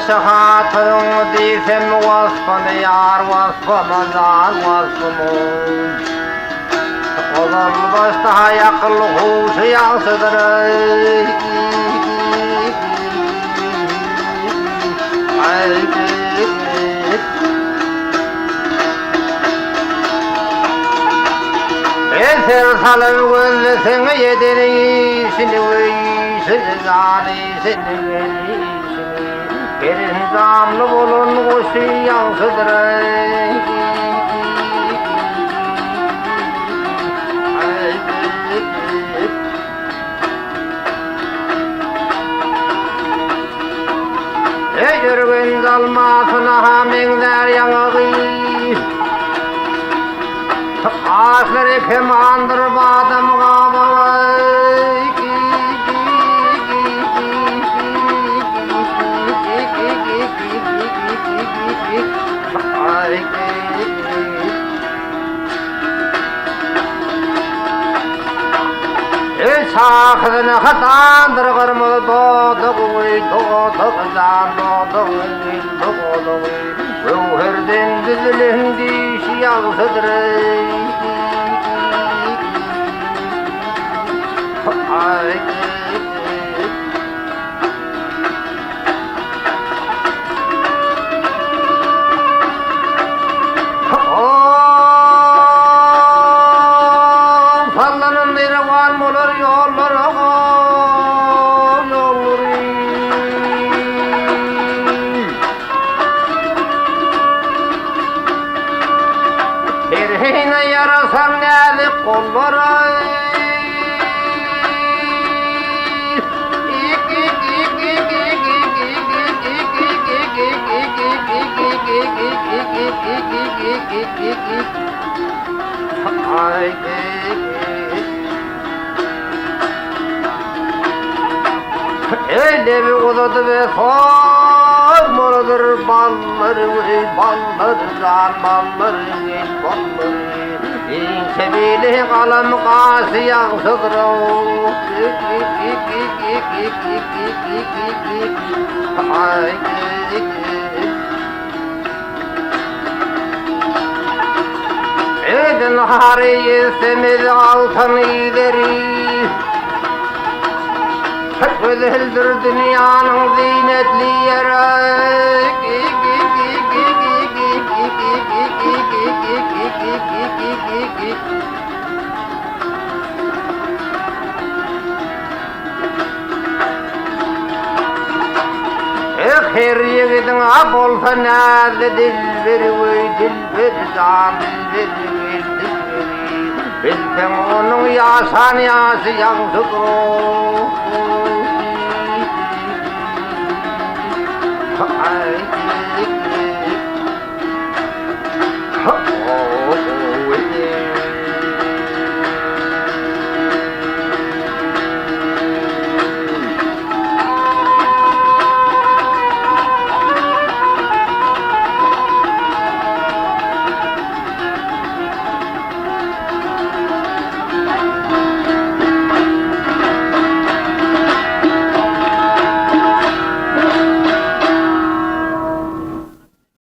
Yaşı hatırın diysem vasfını yar vasfıma zar vasfımı Olan başta yakıl huşu yansıdır Eser salın gözlüsünü yedirin işini Seni zâli seni velişini Gelin zamlı bulun kuşu yansıdır Ecürgün zalmasına haminler yanığı Ağaçları kim andırmadım kamalı Sakını hatandır kırmızı doğduğu zan doğduğu Ruherden düzülün dişi yansıdır Sallanın bir var mıdır yolları Derhine yarasam nelik kolları Öyle bir odadı ve sormalıdır balları zan balları Sevili kalem kası yansıdır Edin hariyi semiz altın ileri Güzeldir dünyanın zinetli yeri Her yiğidin ap olsa nerede dilberi can dilberi Bilsen onun yasan yası yansıdır Ay